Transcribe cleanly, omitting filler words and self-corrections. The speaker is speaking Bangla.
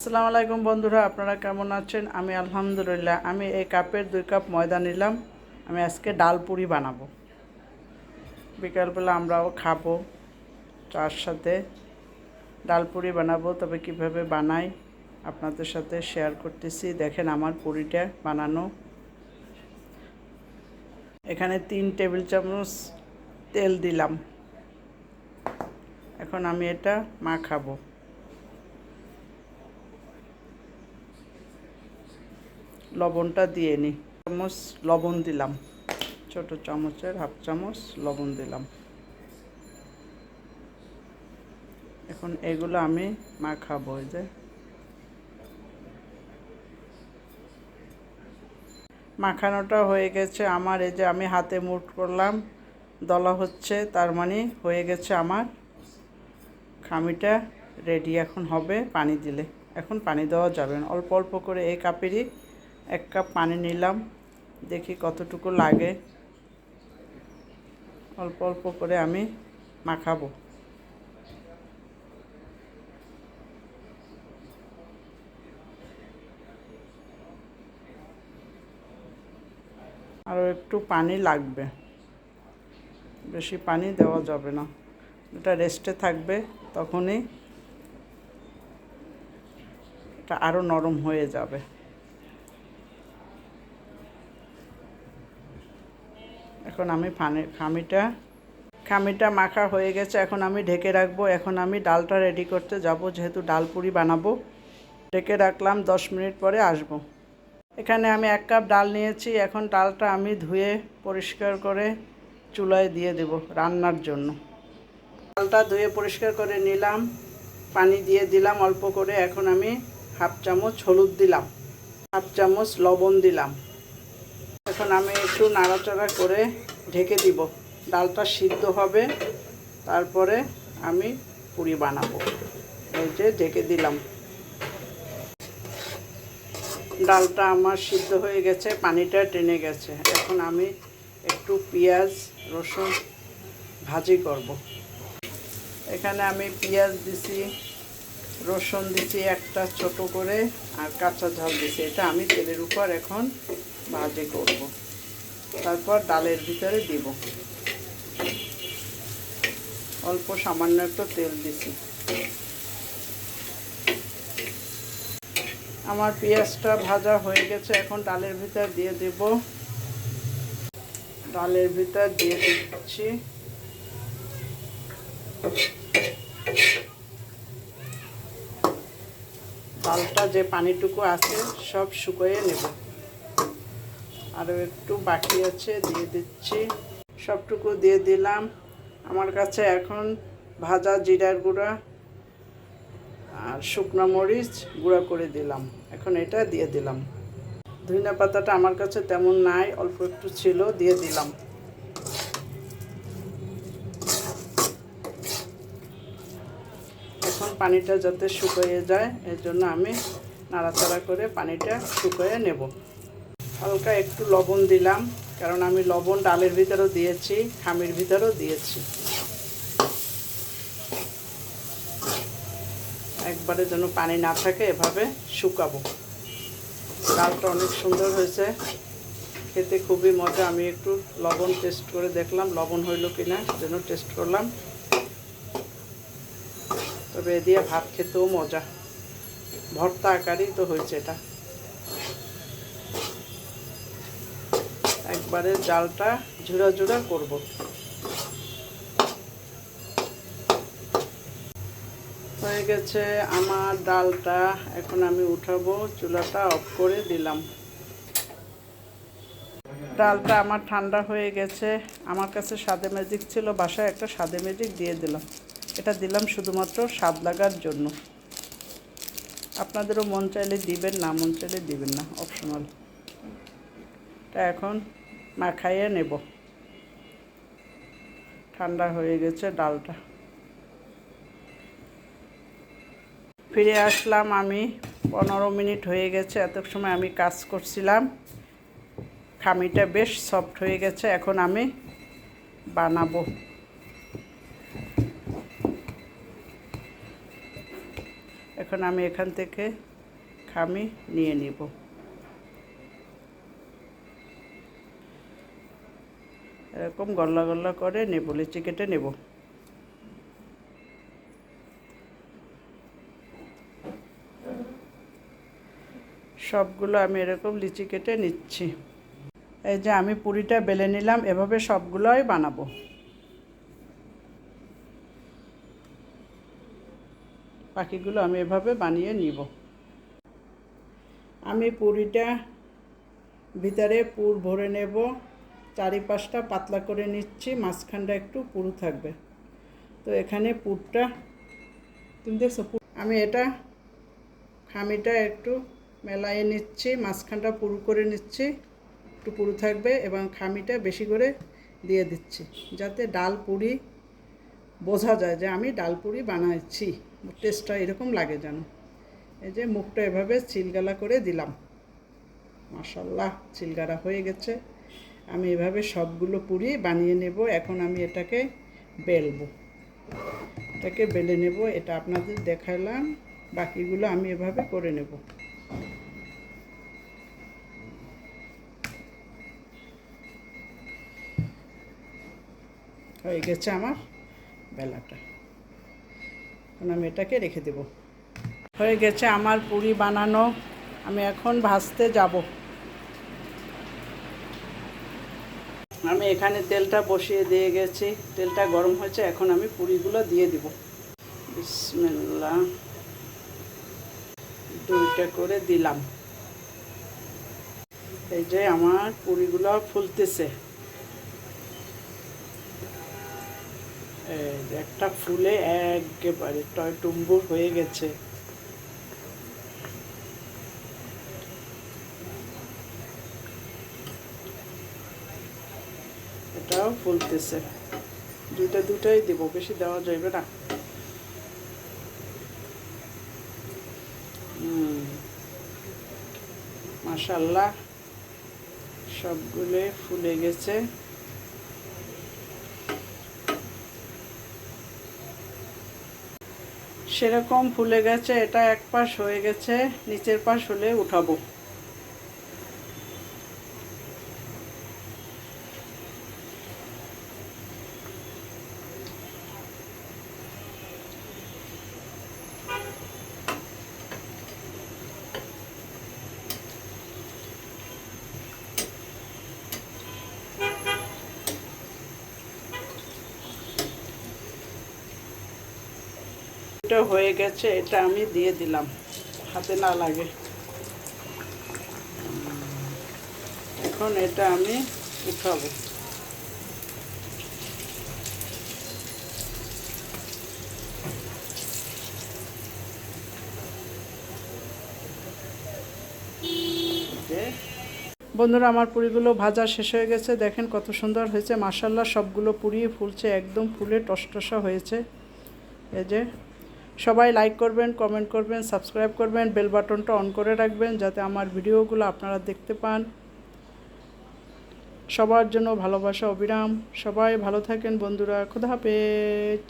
আসসালামু আলাইকুম বন্ধুরা, আপনারা কেমন আছেন? আমি আলহামদুলিল্লাহ। আমি এই কাপের 2 কাপ ময়দা নিলাম। আমি আজকে ডাল পুরি বানাবো, বিকালবেলা আমরাও খাবো চার সাথে। ডাল পুরি বানাবো, তবে কিভাবে বানাই আপনাদের সাথে শেয়ার করতেছি। দেখেন আমার পুরিটা বানানো। এখানে 3 টেবিল চামচ তেল দিলাম। এখন আমি এটা মাখাবো। লবণটা দিয়ে নিই। চামচ লবণ দিলাম, ছোট চামচের হাফ চামচ লবণ দিলাম। এখন এগুলো আমি মাখাবো। এই যে মাখানোটা হয়ে গেছে আমার। এই যে আমি হাতে মুঠ করলাম, দলা হচ্ছে, তার মানে হয়ে গেছে আমার খামিটা রেডি। এখন হবে পানি দিলে। এখন পানি দেওয়া যাবে না, অল্প অল্প করে। এই কাপেরই 1 কাপ পানি নিলাম, দেখি কতটুকু লাগে। অল্প অল্প করে আমি মাখাবো। আরও একটু পানি লাগবে, বেশি পানি দেওয়া যাবে না। এটা রেস্টে থাকবে, তখনই এটা আরও নরম হয়ে যাবে। এখন আমি খামিটা মাখা হয়ে গেছে। এখন আমি ঢেকে রাখবো। এখন আমি ডালটা রেডি করতে যাব, যেহেতু ডাল পুরি বানাবো। ঢেকে রাখলাম, 10 মিনিট পরে আসবো। এখানে আমি 1 কাপ ডাল নিয়েছি। এখন ডালটা আমি ধুয়ে পরিষ্কার করে চুলায় দিয়ে দেব রান্নার জন্য। ডালটা ধুয়ে পরিষ্কার করে নিলাম, পানি দিয়ে দিলাম অল্প করে। এখন আমি হাফ চামচ হলুদ দিলাম, হাফ চামচ লবণ দিলাম। এখন আমি একটু নাড়াচাড়া করে ঢেকে দিব। ডালটা সিদ্ধ হবে, তারপরে আমি পুরি বানাবো। এই যে ঢেকে দিলাম। ডালটা আমার সিদ্ধ হয়ে গেছে, পানিটা টেনে গেছে। এখন আমি একটু পেঁয়াজ রসুন ভাজি করব। এখানে আমি পেঁয়াজ দিছি, রসুন দিছি একটা ছোট করে, আর কাঁচা ঝাল দিছি। এটা আমি তেলের উপর এখন ভাজি করব। তারপর ডালের ভিতরে দিব। অল্প সামান্য একটু তেল দিছি। আমার পেঁয়াজটা ভাজা হয়ে গেছে। এখন ডালের ভিতর দিয়ে দেব। ডালের ভিতর দিয়ে দিচ্ছি। ডালটা যে পানিটুকু আছে সব শুকিয়ে নেব। আরও একটু বাকি আছে, দিয়ে দিচ্ছি। সবটুকু দিয়ে দিলাম। আমার কাছে এখন ভাজা জিরার গুঁড়া আর শুকনো মরিচ গুঁড়া করে দিলাম। এখন এটা দিয়ে দিলাম। ধনিয়া পাতাটা আমার কাছে তেমন নাই, অল্প একটু ছিল, দিয়ে দিলাম। এখন পানিটা যাতে শুকিয়ে যায়, এর জন্য আমি নাড়াচাড়া করে পানিটা শুকিয়ে নেব। হালকা একটু লবণ দিলাম, কারণ আমি লবণ ডালের ভিতরেও দিয়েছি, খামির ভিতরেও দিয়েছি। একবারে যেন পানি না থাকে, এভাবে শুকাবো। ডালটা অনেক সুন্দর হয়েছে, খেতে খুবই মজা। আমি একটু লবণ টেস্ট করে দেখলাম, লবণ হইল কিনা যেন টেস্ট করলাম। তবে এ দিয়ে ভাত খেতেও মজা, ভর্তা আকারই তো হয়েছে এটা। একবারে জালটা ঝুরা ঝুরা করব। হয়ে গেছে আমার ডালটা। এখন আমি উঠাবো, চুলাটা অফ করে দিলাম। ডালটা আমার ঠান্ডা হয়ে গেছে। আমার কাছে স্বাদে ম্যাজিক ছিল, বাসায় একটা স্বাদে ম্যাজিক দিয়ে দিলাম। এটা দিলাম শুধুমাত্র স্বাদ লাগার জন্য। আপনাদেরও মন চাইলে দিবেন, না মন চাইলে দিবেন না, অপশনাল। এটা এখন মাখাইয়ে নেব। ঠান্ডা হয়ে গেছে ডালটা। ফিরে আসলাম আমি। 15 মিনিট হয়ে গেছে। এত সময় আমি কাজ করছিলাম। খামিটা বেশ সফট হয়ে গেছে। এখন আমি বানাবো। এখন আমি এখান থেকে খামি নিয়ে নিব। এরকম গল্লা গল্লা করে নেব, লিচি কেটে নেব। সবগুলো আমি এরকম লিচি কেটে নিচ্ছি। এই যে আমি পুরিটা বেলে নিলাম, এভাবে সবগুলোই বানাবো। বাকিগুলো আমি এভাবে বানিয়ে নিব। আমি পুরিটা ভিতরে পুর ভরে নেব, চারিপাশটা পাতলা করে নিচ্ছি, মাঝখানটা একটু পুরু থাকবে। তো এখানে পুরটা তুমি দেখছো, আমি এটা খামিটা একটু মেলায়ে নিচ্ছি, মাঝখানটা পুরু করে নিচ্ছি, একটু পুরু থাকবে, এবং খামিটা বেশি করে দিয়ে দিচ্ছি যাতে ডাল পুরি বোঝা যায় যে আমি ডাল পুরি বানাচ্ছি, টেস্টটা এরকম লাগে যেন। এই যে মুখটা এভাবে চিলগালা করে দিলাম। মাশাআল্লাহ, চিলগালা হয়ে গেছে। আমি এভাবে সবগুলো পুরি বানিয়ে নেব। এখন আমি এটাকে বেলবো, এটাকে বেলে নেব। এটা আপনাদের দেখালাম, বাকিগুলো আমি এভাবে করে নেব। হয়ে গেছে আমার বেলাটা। এখন আমি এটাকে রেখে দেব। হয়ে গেছে আমার পুরি বানানো। আমি এখন ভাজতে যাব। আমি এখানে তেলটা বসিয়ে দিয়ে গেছি, তেলটা গরম হয়েছে। এখন আমি পুরিগুলো দিয়ে দিব। বিসমিল্লাহ, দুইটা করে দিলাম। এই যে আমার পুরিগুলো ফুলতেছে। একটা ফুলে একেবারে টয়টুম্বুর হয়ে গেছে। এটাও ফুলতেছে। দুটাই দেবো, বেশি দেওয়া যাবে না। মাশাআল্লাহ, সবগুলো ফুলে গেছে। সেরকম ফুলে গেছে। এটা এক পাশ হয়ে গেছে, নিচের পাশ হলে উঠাবো। এটা হয়ে গেছে, এটা আমি দিয়ে দিলাম, হাতে না লাগে। এখন এটা আমি উঠাবো। বন্ধুরা, আমার পুরিগুলো ভাজা শেষ হয়ে গেছে। দেখেন কত সুন্দর হয়েছে। মাশাআল্লাহ, সবগুলো পুরি ফুলছে, একদম ফুলে টসটসা হয়েছে। এই যে সবাই লাইক করবেন, কমেন্ট করবেন, সাবস্ক্রাইব করবেন, বেল বাটনটা অন করে রাখবেন যাতে আমার ভিডিওগুলো আপনারা দেখতে পান। সবার জন্য ভালোবাসা অবিরাম। সবাই ভালো থাকেন বন্ধুরা। খোদা হাফেজ।